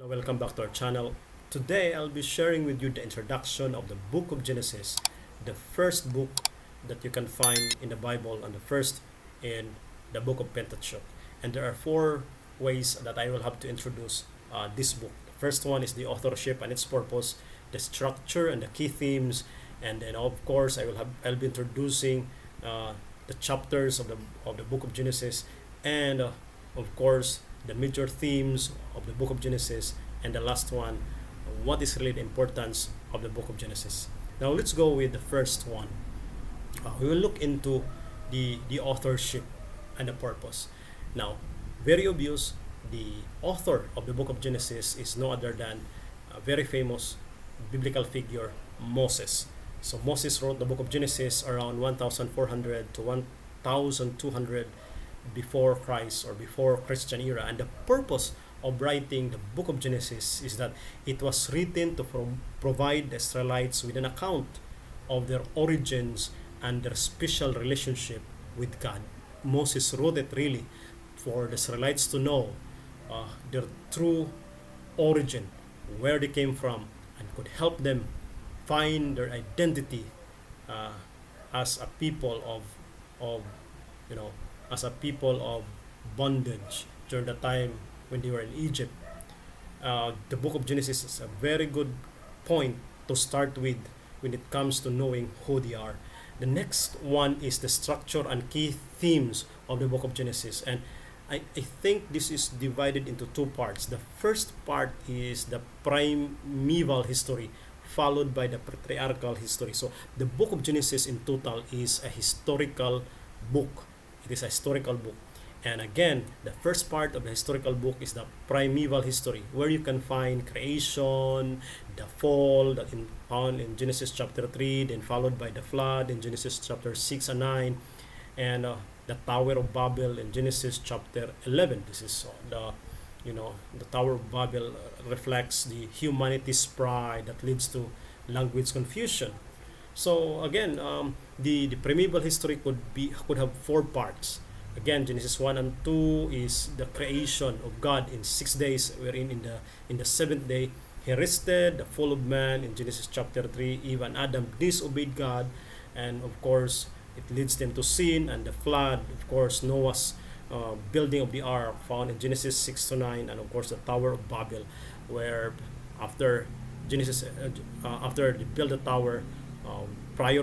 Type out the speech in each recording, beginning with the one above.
Welcome back to our channel. Today I'll be sharing with you the introduction of the book of Genesis, the first book that you can find in the Bible and the first in the book of Pentateuch. And there are four ways that I will have to introduce this book. The first one is the authorship and its purpose, the structure and the key themes, and then of course I'll be introducing the chapters of the book of Genesis, and of course the major themes of the book of Genesis, and the last one, what is really the importance of the book of Genesis. Now let's go with the first one. We will look into the authorship and the purpose. Now, very obvious, the author of the book of Genesis is no other than a very famous biblical figure, Moses. So Moses wrote the book of Genesis around 1400 to 1200 before Christ or before Christian era, and the purpose of writing the book of Genesis is that it was written to provide the Israelites with an account of their origins and their special relationship with God. Moses wrote it really for the Israelites to know their true origin, where they came from, and could help them find their identity as a people of you know as a people of bondage during the time when they were in Egypt. The book of Genesis is a very good point to start with when it comes to knowing who they are. The next one is the structure and key themes of the book of Genesis. And I think this is divided into two parts. The first part is the primeval history, followed by the patriarchal history. So the book of Genesis in total is a historical book. It is a historical book. And again, the first part of the historical book is the primeval history, where you can find creation, the fall that found in Genesis chapter 3, then followed by the flood in Genesis chapter 6 and 9, and the Tower of Babel in Genesis chapter 11. This is the Tower of Babel reflects the humanity's pride that leads to language confusion. So again, the primeval history could have four parts. Again, Genesis 1 and 2 is the creation of God in 6 days, wherein in the seventh day he rested, the fall of man in Genesis chapter 3. Eve and Adam disobeyed God, and of course it leads them to sin, and the flood, of course Noah's building of the ark found in Genesis 6 to 9, and of course the Tower of Babel, where after after they build the tower, prior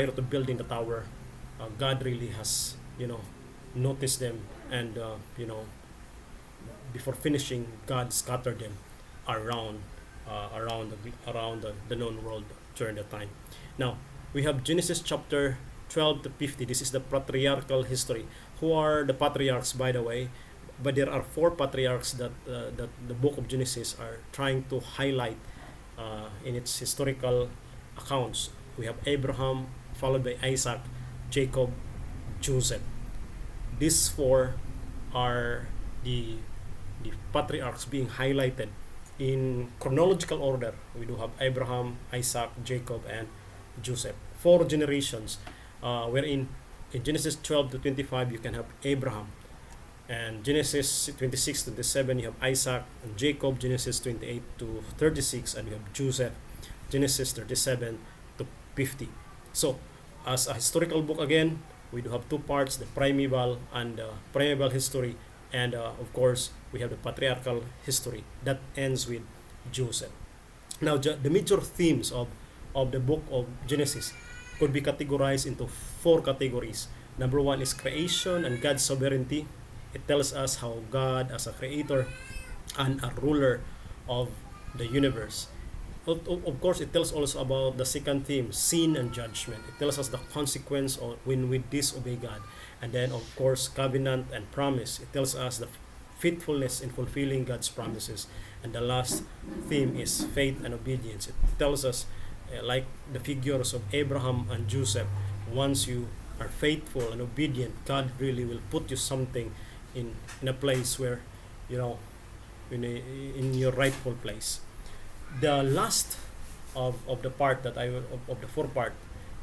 to building the tower, God really has noticed them, and before finishing, God scattered them around the known world during that time. Now we have Genesis chapter 12 to 50. This is the patriarchal history. Who are the patriarchs, by the way? But there are four patriarchs that the book of Genesis are trying to highlight in its historical accounts. We have Abraham, followed by Isaac, Jacob, Joseph. These four are the patriarchs being highlighted in chronological order. We do have Abraham, Isaac, Jacob, and Joseph. Four generations, wherein in Genesis 12 to 25 you can have Abraham, and Genesis 26 to 27 you have Isaac and Jacob, Genesis 28 to 36, and you have Joseph, Genesis 37 to 50. So as a historical book, again, we do have two parts, the primeval and primeval history, and of course we have the patriarchal history that ends with Joseph. Now the major themes of the book of Genesis could be categorized into four categories. Number one is creation and God's sovereignty. It tells us how God, as a creator and a ruler of the universe. Of course, it tells also about the second theme, sin and judgment. It tells us the consequence of when we disobey God. And then, of course, covenant and promise. It tells us the faithfulness in fulfilling God's promises. And the last theme is faith and obedience. It tells us, like the figures of Abraham and Joseph, once you are faithful and obedient, God really will put you something in a place where, in your rightful place. The last of the part that of the four part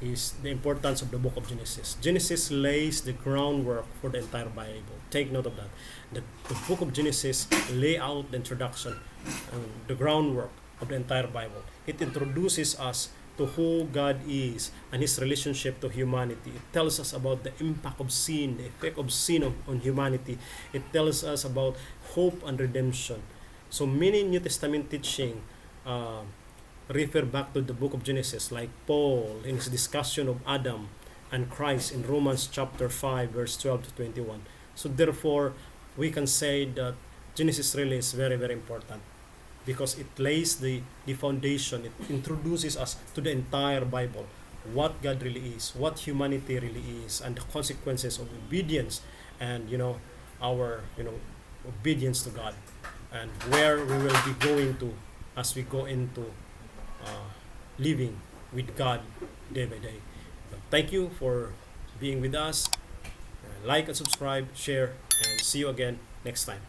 is the importance of the book of Genesis. Genesis lays the groundwork for the entire Bible. Take note of that. The book of Genesis lay out the introduction and the groundwork of the entire Bible. It introduces us to who God is and His relationship to humanity. It tells us about the impact of sin, the effect of sin on humanity. It tells us about hope and redemption. So many New Testament teaching refer back to the book of Genesis, like Paul in his discussion of Adam and Christ in Romans chapter 5 verse 12 to 21. So therefore, we can say that Genesis really is very, very important because it lays the foundation. It introduces us to the entire Bible, what God really is, what humanity really is, and the consequences of obedience and our obedience to God, and where we will be going to as we go into living with God day by day. But thank you for being with us. Like and subscribe, share, and see you again next time.